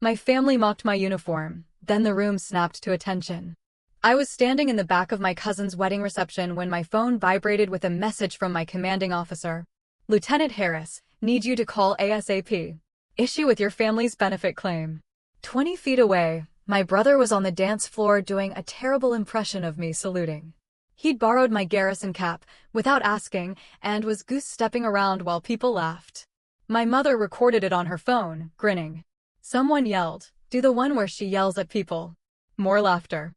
My family mocked my uniform, then the room snapped to attention. I was standing in the back of my cousin's wedding reception when my phone vibrated with a message from my commanding officer. Lieutenant Harris, need you to call ASAP. Issue with your family's benefit claim. 20 feet away, my brother was on the dance floor doing a terrible impression of me saluting. He'd borrowed my garrison cap, without asking, and was goose-stepping around while people laughed. My mother recorded it on her phone, grinning. Someone yelled, "Do the one where she yells at people." More laughter.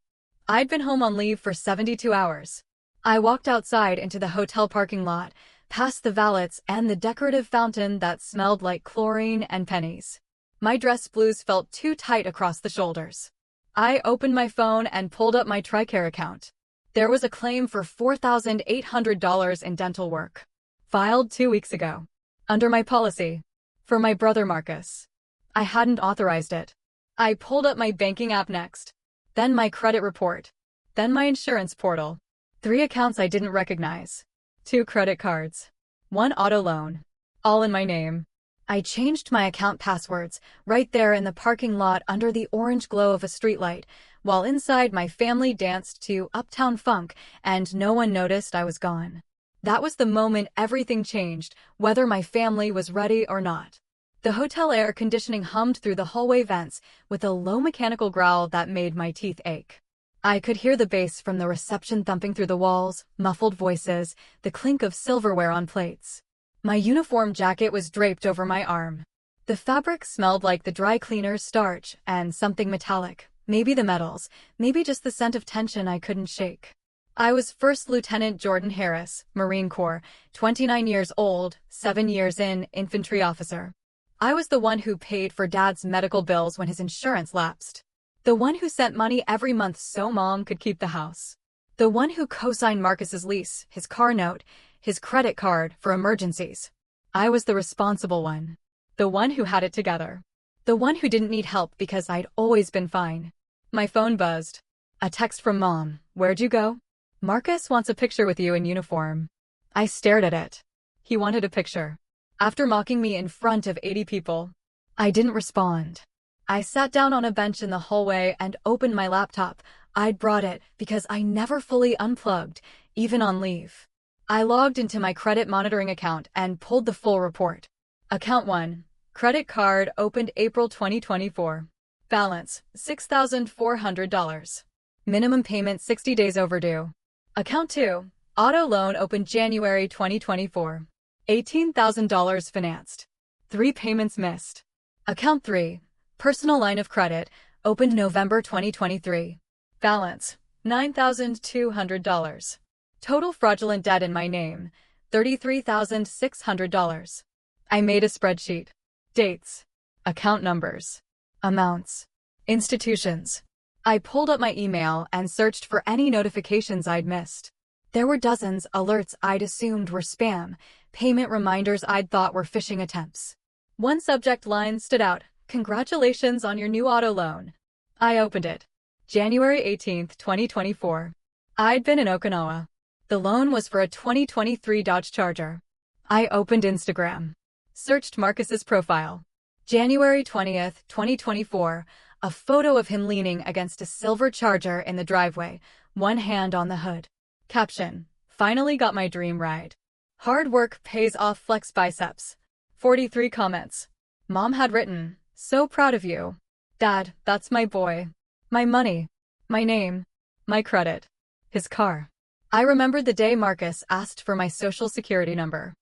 I'd been home on leave for 72 hours. I walked outside into the hotel parking lot, past the valets and the decorative fountain that smelled like chlorine and pennies. My dress blues felt too tight across the shoulders. I opened my phone and pulled up my TRICARE account. There was a claim for $4,800 in dental work. Filed 2 weeks ago. Under my policy. For my brother Marcus. I hadn't authorized it. I pulled up my banking app next. Then my credit report. Then my insurance portal. 3 accounts I didn't recognize. 2 credit cards. 1 auto loan. All in my name. I changed my account passwords right there in the parking lot under the orange glow of a streetlight, while inside my family danced to Uptown Funk and no one noticed I was gone. That was the moment everything changed, whether my family was ready or not. The hotel air conditioning hummed through the hallway vents with a low mechanical growl that made my teeth ache. I could hear the bass from the reception thumping through the walls, muffled voices, the clink of silverware on plates. My uniform jacket was draped over my arm. The fabric smelled like the dry cleaner's starch and something metallic, maybe the metals, maybe just the scent of tension I couldn't shake. I was First Lieutenant Jordan Harris, Marine Corps, 29 years old, 7 years in, infantry officer. I was the one who paid for Dad's medical bills when his insurance lapsed. The one who sent money every month so Mom could keep the house. The one who co-signed Marcus's lease, his car note, his credit card for emergencies. I was the responsible one. The one who had it together. The one who didn't need help because I'd always been fine. My phone buzzed. A text from Mom. Where'd you go? Marcus wants a picture with you in uniform. I stared at it. He wanted a picture. After mocking me in front of 80 people. I didn't respond. I sat down on a bench in the hallway and opened my laptop. I'd brought it because I never fully unplugged, even on leave. I logged into my credit monitoring account and pulled the full report. Account 1. Credit card opened April 2024. Balance, $6,400. Minimum payment 60 days overdue. Account 2. Auto loan opened January 2024. $18,000 financed. 3 payments missed. Account 3. Personal line of credit opened November 2023. Balance, $9,200. Total fraudulent debt in my name, $33,600. I made a spreadsheet. Dates. Account numbers. Amounts. Institutions. I pulled up my email and searched for any notifications I'd missed. There were dozens alerts I'd assumed were spam, payment reminders I'd thought were phishing attempts. One subject line stood out, "Congratulations on your new auto loan." I opened it. January 18, 2024. I'd been in Okinawa. The loan was for a 2023 Dodge Charger. I opened Instagram. Searched Marcus's profile. January 20th, 2024, a photo of him leaning against a silver Charger in the driveway, one hand on the hood. Caption, "Finally got my dream ride. Hard work pays off, flex biceps." 43 comments. Mom had written, "So proud of you. Dad, that's my boy. My money. My name. My credit. His car." I remembered the day Marcus asked for my social security number.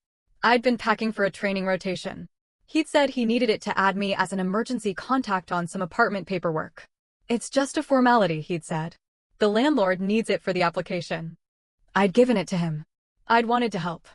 I'd been packing for a training rotation. He'd said he needed it to add me as an emergency contact on some apartment paperwork. "It's just a formality," he'd said. "The landlord needs it for the application." I'd given it to him. I'd wanted to help.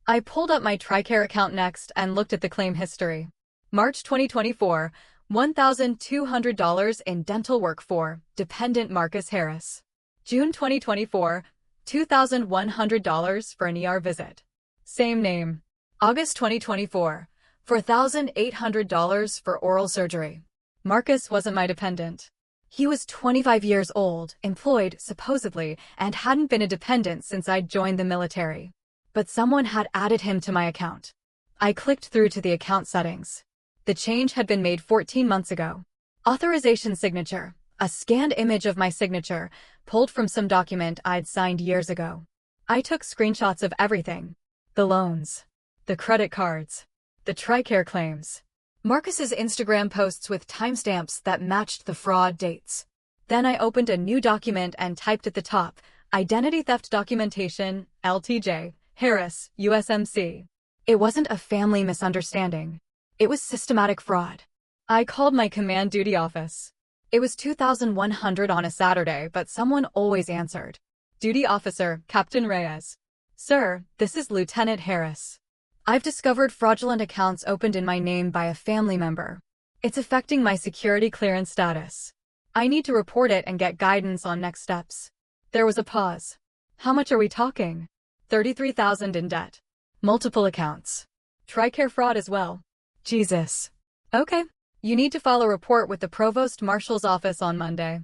I pulled up my TRICARE account next and looked at the claim history. March 2024, $1,200 in dental work for dependent Marcus Harris. June 2024, $2,100 for an ER visit. Same name. August 2024, $4,800 for oral surgery. Marcus wasn't my dependent. He was 25 years old, employed, supposedly, and hadn't been a dependent since I'd joined the military. But someone had added him to my account. I clicked through to the account settings. The change had been made 14 months ago. Authorization signature. A scanned image of my signature, pulled from some document I'd signed years ago. I took screenshots of everything. The loans. The credit cards. The TRICARE claims. Marcus's Instagram posts with timestamps that matched the fraud dates. Then I opened a new document and typed at the top, Identity Theft Documentation, LTJ, Harris, USMC. It wasn't a family misunderstanding. It was systematic fraud. I called my command duty office. It was 2100 on a Saturday, but someone always answered. Duty officer, Captain Reyes. Sir, this is Lieutenant Harris. I've discovered fraudulent accounts opened in my name by a family member. It's affecting my security clearance status. I need to report it and get guidance on next steps. There was a pause. How much are we talking? 33,000 in debt. Multiple accounts. TRICARE fraud as well. Jesus. Okay. You need to file a report with the Provost Marshal's office on Monday.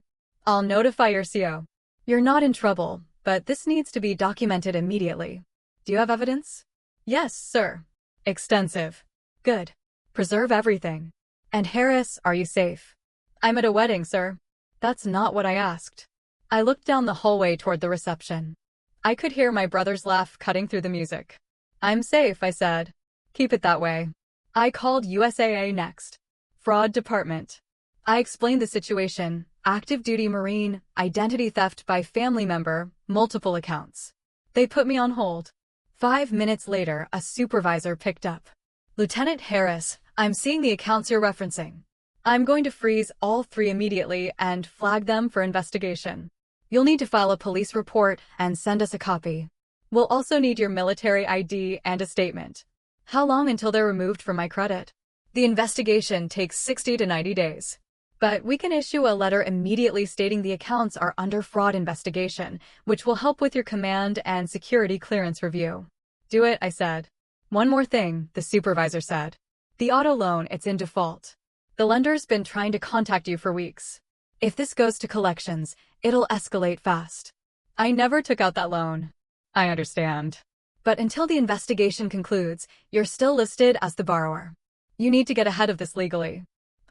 I'll notify your CO. You're not in trouble, but this needs to be documented immediately. Do you have evidence? Yes, sir. Extensive. Good. Preserve everything. And Harris, are you safe? I'm at a wedding, sir. That's not what I asked. I looked down the hallway toward the reception. I could hear my brother's laugh cutting through the music. I'm safe, I said. Keep it that way. I called USAA next. Fraud Department. I explained the situation, active duty Marine, identity theft by family member, multiple accounts. They put me on hold. 5 minutes later, a supervisor picked up. Lieutenant Harris, I'm seeing the accounts you're referencing. I'm going to freeze all 3 immediately and flag them for investigation. You'll need to file a police report and send us a copy. We'll also need your military ID and a statement. How long until they're removed from my credit? The investigation takes 60 to 90 days. But we can issue a letter immediately stating the accounts are under fraud investigation, which will help with your command and security clearance review. Do it, I said. One more thing, the supervisor said. The auto loan, it's in default. The lender's been trying to contact you for weeks. If this goes to collections, it'll escalate fast. I never took out that loan. I understand. But until the investigation concludes, you're still listed as the borrower. You need to get ahead of this legally.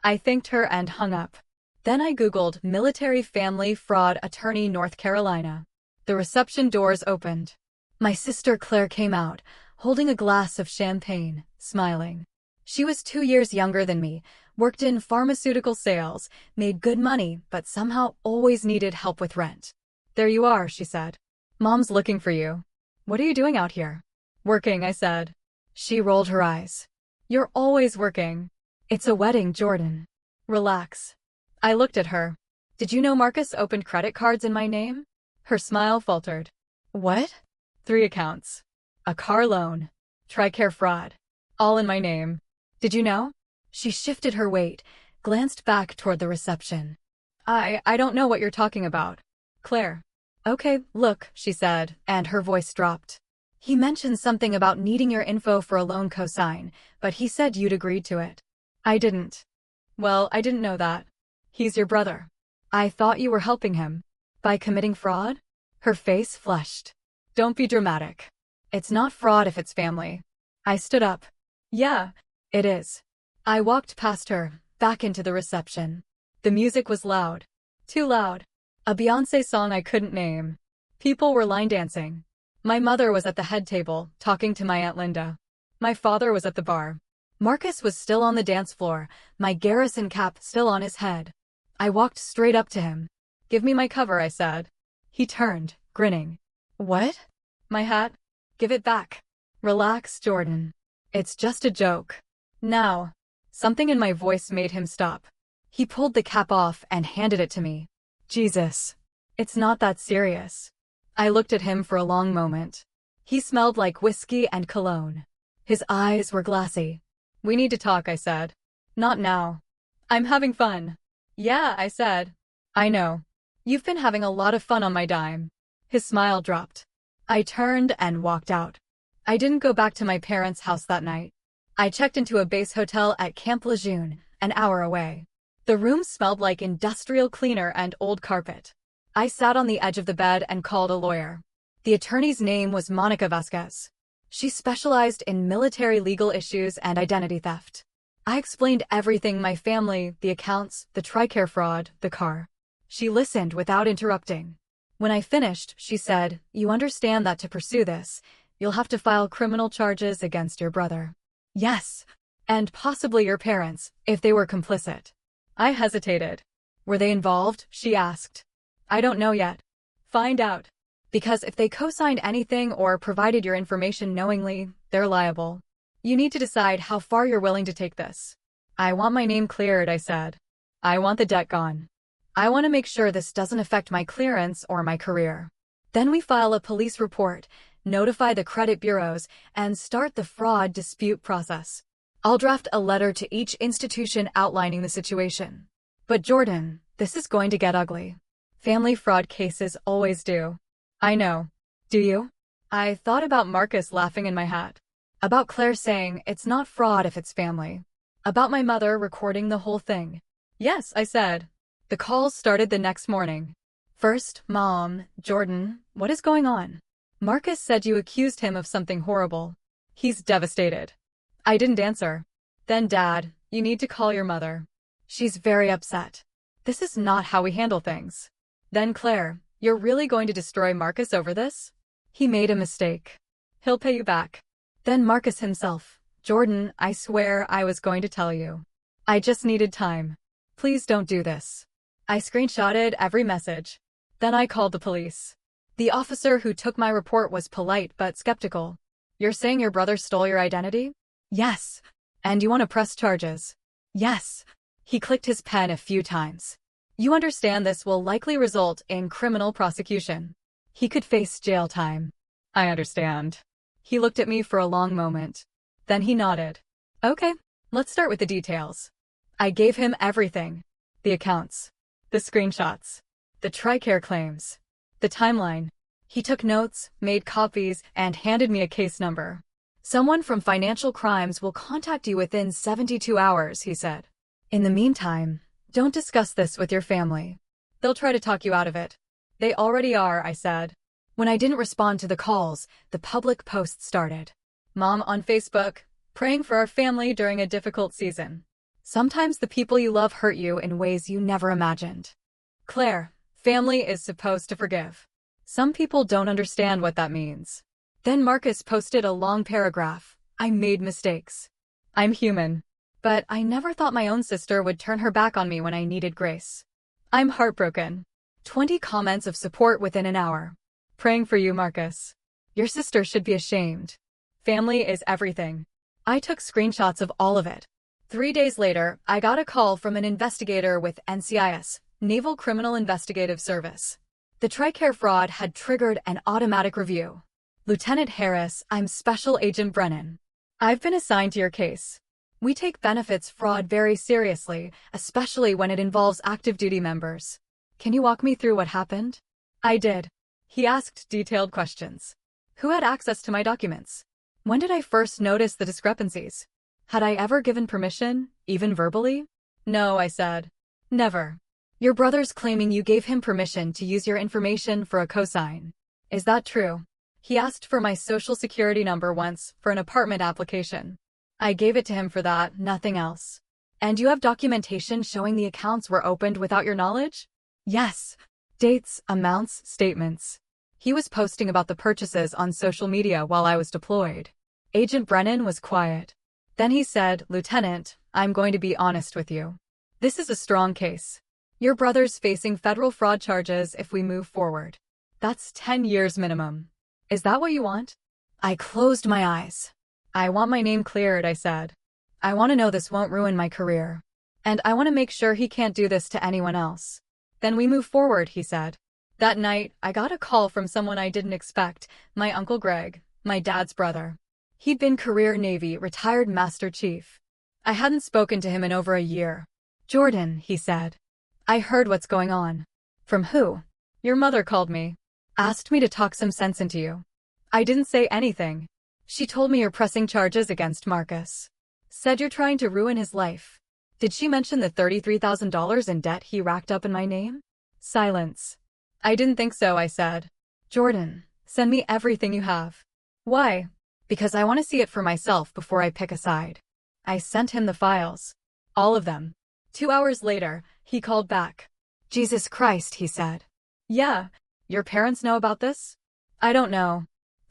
I thanked her and hung up. Then I Googled Military Family Fraud Attorney North Carolina. The reception doors opened. My sister Claire came out, holding a glass of champagne, smiling. She was 2 years younger than me, worked in pharmaceutical sales, made good money, but somehow always needed help with rent. There you are, she said. Mom's looking for you. What are you doing out here? Working, I said. She rolled her eyes. You're always working. It's a wedding, Jordan. Relax. I looked at her. Did you know Marcus opened credit cards in my name? Her smile faltered. What? 3 accounts. A car loan. TRICARE fraud. All in my name. Did you know? She shifted her weight, glanced back toward the reception. I don't know what you're talking about. Claire. Okay, look, she said, and her voice dropped. He mentioned something about needing your info for a loan cosign, but he said you'd agreed to it. I didn't. Well, I didn't know that. He's your brother. I thought you were helping him. By committing fraud? Her face flushed. Don't be dramatic. It's not fraud if it's family. I stood up. Yeah, it is. I walked past her, back into the reception. The music was loud. Too loud. A Beyoncé song I couldn't name. People were line dancing. My mother was at the head table, talking to my Aunt Linda. My father was at the bar. Marcus was still on the dance floor, my garrison cap still on his head. I walked straight up to him. Give me my cover, I said. He turned, grinning. What? My hat? Give it back. Relax, Jordan. It's just a joke. Now. Something in my voice made him stop. He pulled the cap off and handed it to me. Jesus. It's not that serious. I looked at him for a long moment. He smelled like whiskey and cologne. His eyes were glassy. We need to talk, I said. Not now. I'm having fun. Yeah, I said. I know. You've been having a lot of fun on my dime. His smile dropped. I turned and walked out. I didn't go back to my parents' house that night. I checked into a base hotel at Camp Lejeune, an hour away. The room smelled like industrial cleaner and old carpet. I sat on the edge of the bed and called a lawyer. The attorney's name was Monica Vasquez. She specialized in military legal issues and identity theft. I explained everything: my family, the accounts, the TRICARE fraud, the car. She listened without interrupting. When I finished, she said, "You understand that to pursue this, you'll have to file criminal charges against your brother." Yes. And possibly your parents, if they were complicit. I hesitated. Were they involved? She asked. I don't know yet. Find out. Because if they co-signed anything or provided your information knowingly, they're liable. You need to decide how far you're willing to take this. I want my name cleared, I said. I want the debt gone. I want to make sure this doesn't affect my clearance or my career. Then we file a police report, notify the credit bureaus, and start the fraud dispute process. I'll draft a letter to each institution outlining the situation. But Jordan, this is going to get ugly. Family fraud cases always do. I know. Do you? I thought about Marcus laughing in my hat. About Claire saying it's not fraud if it's family. About my mother recording the whole thing. Yes, I said. The calls started the next morning. First, Mom, Jordan, what is going on? Marcus said you accused him of something horrible. He's devastated. I didn't answer. Then Dad, you need to call your mother. She's very upset. This is not how we handle things. Then Claire, you're really going to destroy Marcus over this? He made a mistake. He'll pay you back. Then Marcus himself. Jordan, I swear I was going to tell you. I just needed time. Please don't do this. I screenshotted every message. Then I called the police. The officer who took my report was polite but skeptical. You're saying your brother stole your identity? Yes. And you want to press charges? Yes. He clicked his pen a few times. You understand this will likely result in criminal prosecution. He could face jail time. I understand. He looked at me for a long moment. Then he nodded. Okay, let's start with the details. I gave him everything. The accounts. The screenshots. The TRICARE claims. The timeline. He took notes, made copies, and handed me a case number. Someone from financial crimes will contact you within 72 hours, he said. In the meantime, don't discuss this with your family. They'll try to talk you out of it. They already are, I said. When I didn't respond to the calls, the public posts started. Mom on Facebook, praying for our family during a difficult season. Sometimes the people you love hurt you in ways you never imagined. Claire, family is supposed to forgive. Some people don't understand what that means. Then Marcus posted a long paragraph. I made mistakes. I'm human. But I never thought my own sister would turn her back on me when I needed grace. I'm heartbroken. 20 comments of support within an hour. Praying for you, Marcus. Your sister should be ashamed. Family is everything. I took screenshots of all of it. 3 days later, I got a call from an investigator with NCIS, Naval Criminal Investigative Service. The TRICARE fraud had triggered an automatic review. Lieutenant Harris, I'm Special Agent Brennan. I've been assigned to your case. We take benefits fraud very seriously, especially when it involves active duty members. Can you walk me through what happened? I did. He asked detailed questions. Who had access to my documents? When did I first notice the discrepancies? Had I ever given permission, even verbally? No, I said. Never. Your brother's claiming you gave him permission to use your information for a cosign. Is that true? He asked for my social security number once for an apartment application. I gave it to him for that, nothing else. And you have documentation showing the accounts were opened without your knowledge? Yes. Dates, amounts, statements. He was posting about the purchases on social media while I was deployed. Agent Brennan was quiet. Then he said, Lieutenant, I'm going to be honest with you. This is a strong case. Your brother's facing federal fraud charges if we move forward. That's 10 years minimum. Is that what you want? I closed my eyes. I want my name cleared, I said. I want to know this won't ruin my career. And I want to make sure he can't do this to anyone else. Then we move forward, he said. That night, I got a call from someone I didn't expect, my Uncle Greg, my dad's brother. He'd been career Navy, retired Master Chief. I hadn't spoken to him in over a year. Jordan, he said. I heard what's going on. From who? Your mother called me. Asked me to talk some sense into you. I didn't say anything. She told me you're pressing charges against Marcus. Said you're trying to ruin his life. Did she mention the $33,000 in debt he racked up in my name? Silence. I didn't think so, I said. Jordan, send me everything you have. Why? Because I want to see it for myself before I pick a side. I sent him the files. All of them. 2 hours later, he called back. Jesus Christ, he said. Yeah, your parents know about this? I don't know.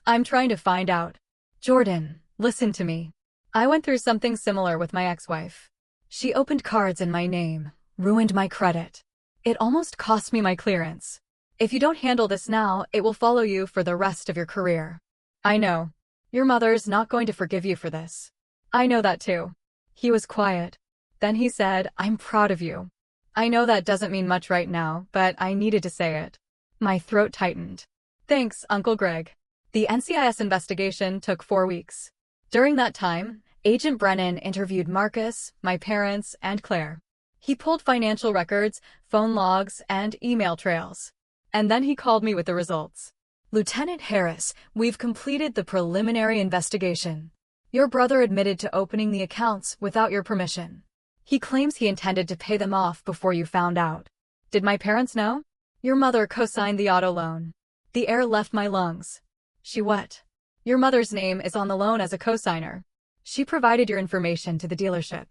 I'm trying to find out. Jordan, listen to me. I went through something similar with my ex-wife. She opened cards in my name, ruined my credit. It almost cost me my clearance. If you don't handle this now, it will follow you for the rest of your career. I know. Your mother's not going to forgive you for this. I know that too. He was quiet. Then he said, I'm proud of you. I know that doesn't mean much right now, but I needed to say it. My throat tightened. Thanks, Uncle Greg. The NCIS investigation took 4 weeks. During that time, Agent Brennan interviewed Marcus, my parents, and Claire. He pulled financial records, phone logs, and email trails. And then he called me with the results. Lieutenant Harris, we've completed the preliminary investigation. Your brother admitted to opening the accounts without your permission. He claims he intended to pay them off before you found out. Did my parents know? Your mother co-signed the auto loan. The air left my lungs. She what? Your mother's name is on the loan as a co-signer. She provided your information to the dealership.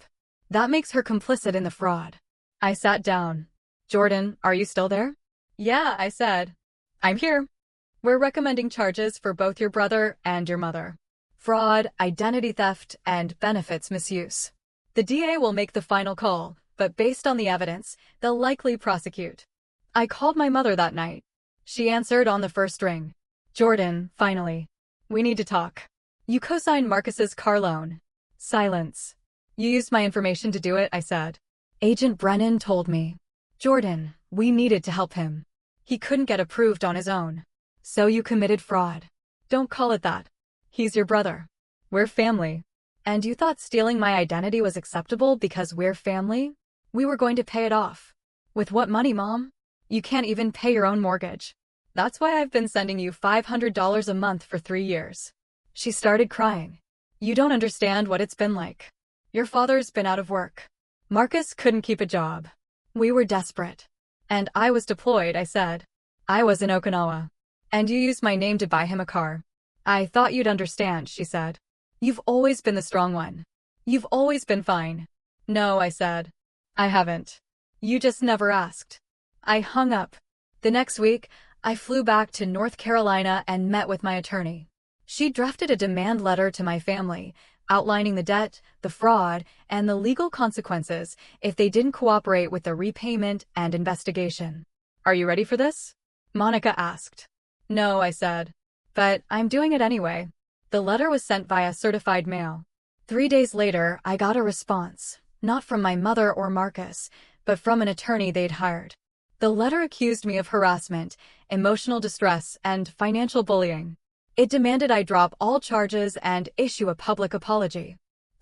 That makes her complicit in the fraud. I sat down. Jordan, are you still there? Yeah, I said. I'm here. We're recommending charges for both your brother and your mother. Fraud, identity theft, and benefits misuse. The DA will make the final call, but based on the evidence, they'll likely prosecute. I called my mother that night. She answered on the first ring. Jordan, finally. We need to talk. You co-signed Marcus's car loan. Silence. You used my information to do it, I said. Agent Brennan told me. Jordan, we needed to help him. He couldn't get approved on his own. So you committed fraud. Don't call it that. He's your brother. We're family. And you thought stealing my identity was acceptable because we're family? We were going to pay it off. With what money, Mom? You can't even pay your own mortgage. That's why I've been sending you $500 a month for 3 years. She started crying. You don't understand what it's been like. Your father's been out of work. Marcus couldn't keep a job. We were desperate. And I was deployed, I said. I was in Okinawa. And you used my name to buy him a car. I thought you'd understand, she said. You've always been the strong one. You've always been fine. No, I said. I haven't. You just never asked. I hung up. The next week, I flew back to North Carolina and met with my attorney. She drafted a demand letter to my family, outlining the debt, the fraud, and the legal consequences if they didn't cooperate with the repayment and investigation. Are you ready for this? Monica asked. No, I said. But I'm doing it anyway. The letter was sent via certified mail. 3 days later, I got a response, not from my mother or Marcus, but from an attorney they'd hired. The letter accused me of harassment, emotional distress, and financial bullying. It demanded I drop all charges and issue a public apology.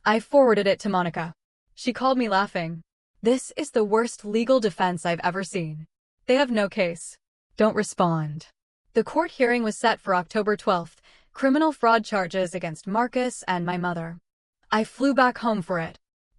I forwarded it to Monica. She called me laughing. This is the worst legal defense I've ever seen. They have no case. Don't respond. The court hearing was set for October 12th, criminal fraud charges against Marcus and my mother. I flew back home for it.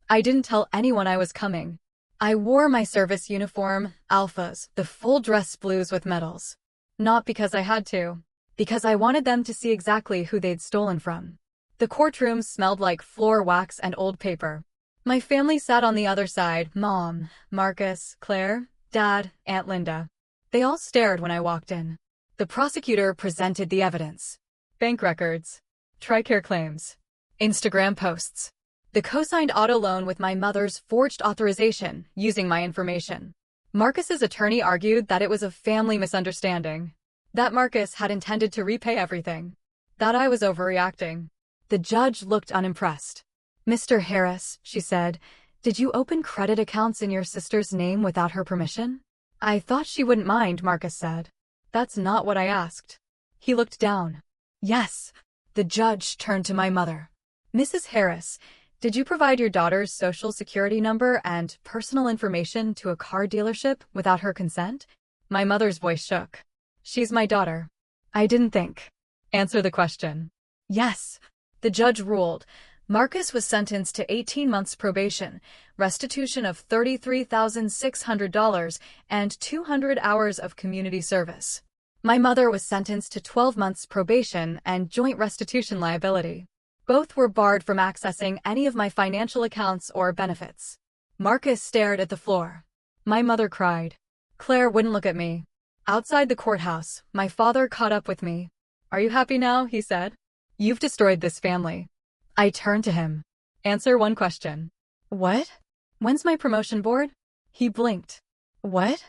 I didn't tell anyone I was coming. I wore my service uniform, alphas, the full dress blues with medals. Not because I had to, because I wanted them to see exactly who they'd stolen from. The courtroom smelled like floor wax and old paper. My family sat on the other side, Mom, Marcus, Claire, Dad, Aunt Linda. They all stared when I walked in. The prosecutor presented the evidence. Bank records, TRICARE claims, Instagram posts, the co-signed auto loan with my mother's forged authorization using my information. Marcus's attorney argued that it was a family misunderstanding, that Marcus had intended to repay everything, that I was overreacting. The judge looked unimpressed. Mr. Harris, she said, did you open credit accounts in your sister's name without her permission? I thought she wouldn't mind, Marcus said. That's not what I asked. He looked down. Yes. The judge turned to my mother. Mrs. Harris, did you provide your daughter's social security number and personal information to a car dealership without her consent? My mother's voice shook. She's my daughter. I didn't think. Answer the question. Yes. The judge ruled. Marcus was sentenced to 18 months probation, restitution of $33,600, and 200 hours of community service. My mother was sentenced to 12 months probation and joint restitution liability. Both were barred from accessing any of my financial accounts or benefits. Marcus stared at the floor. My mother cried. Claire wouldn't look at me. Outside the courthouse, my father caught up with me. Are you happy now? He said. You've destroyed this family. I turned to him. Answer one question. What? When's my promotion board? He blinked. What?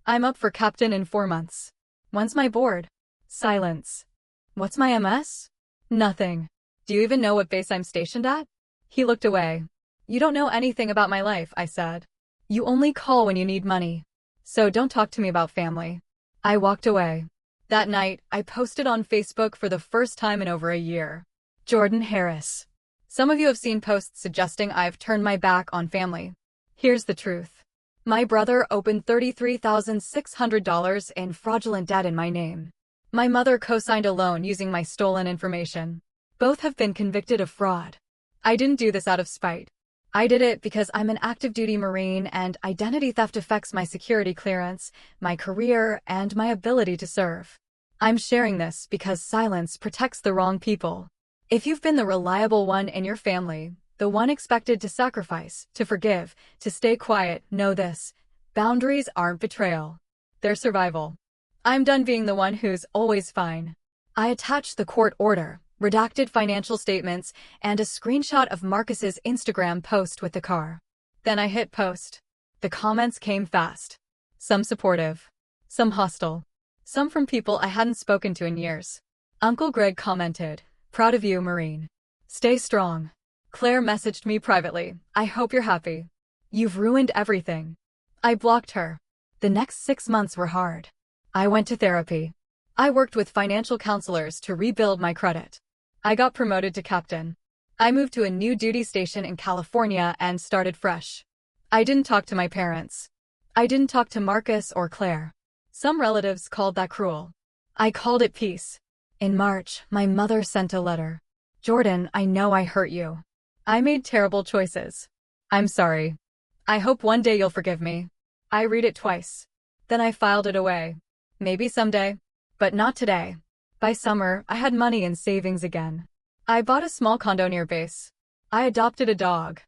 I'm up for captain in 4 months. When's my board? Silence. What's my MS? Nothing. Do you even know what base I'm stationed at? He looked away. You don't know anything about my life, I said. You only call when you need money. So don't talk to me about family. I walked away. That night, I posted on Facebook for the first time in over a year. Jordan Harris. Some of you have seen posts suggesting I've turned my back on family. Here's the truth. My brother opened $33,600 in fraudulent debt in my name. My mother co-signed a loan using my stolen information. Both have been convicted of fraud. I didn't do this out of spite. I did it because I'm an active-duty Marine and identity theft affects my security clearance, my career, and my ability to serve. I'm sharing this because silence protects the wrong people. If you've been the reliable one in your family, the one expected to sacrifice, to forgive, to stay quiet, know this. Boundaries aren't betrayal. They're survival. I'm done being the one who's always fine. I attached the court order, redacted financial statements, and a screenshot of Marcus's Instagram post with the car. Then I hit post. The comments came fast. Some supportive. Some hostile. Some from people I hadn't spoken to in years. Uncle Greg commented, "Proud of you, Marine. Stay strong." Claire messaged me privately, "I hope you're happy. You've ruined everything." I blocked her. The next 6 months were hard. I went to therapy. I worked with financial counselors to rebuild my credit. I got promoted to captain. I moved to a new duty station in California and started fresh. I didn't talk to my parents. I didn't talk to Marcus or Claire. Some relatives called that cruel. I called it peace. In March, my mother sent a letter. "Jordan, I know I hurt you. I made terrible choices. I'm sorry. I hope one day you'll forgive me." I read it twice. Then I filed it away. Maybe someday. But not today. By summer, I had money in savings again. I bought a small condo near base. I adopted a dog.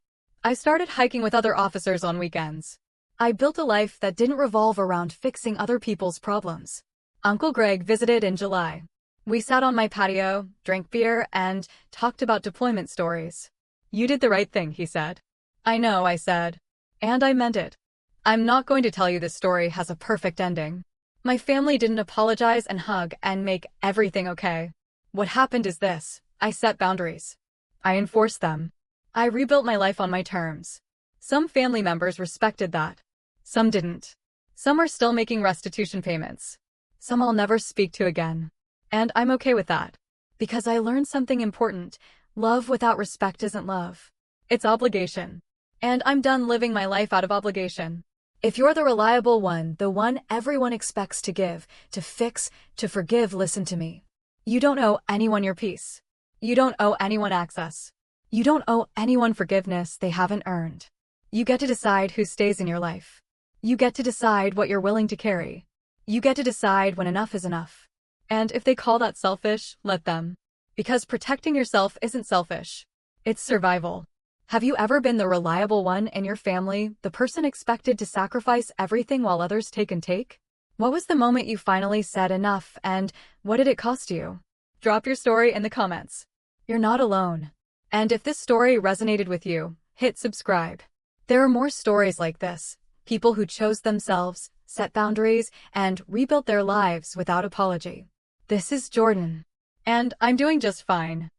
I started hiking with other officers on weekends. I built a life that didn't revolve around fixing other people's problems. Uncle Greg visited in July. We sat on my patio, drank beer, and talked about deployment stories. "You did the right thing," he said. "I know," I said. And I meant it. I'm not going to tell you this story has a perfect ending. My family didn't apologize and hug and make everything okay. What happened is this: I set boundaries. I enforced them. I rebuilt my life on my terms. Some family members respected that. Some didn't. Some are still making restitution payments. Some I'll never speak to again. And I'm okay with that. Because I learned something important. Love without respect isn't love. It's obligation. And I'm done living my life out of obligation. If you're the reliable one, the one everyone expects to give, to fix, to forgive, listen to me. You don't owe anyone your peace. You don't owe anyone access. You don't owe anyone forgiveness they haven't earned. You get to decide who stays in your life. You get to decide what you're willing to carry. You get to decide when enough is enough. And if they call that selfish, let them. Because protecting yourself isn't selfish. It's survival. Have you ever been the reliable one in your family, the person expected to sacrifice everything while others take and take? What was the moment you finally said enough, and what did it cost you? Drop your story in the comments. You're not alone. And if this story resonated with you, hit subscribe. There are more stories like this. People who chose themselves, set boundaries, and rebuilt their lives without apology. This is Jordan. And I'm doing just fine.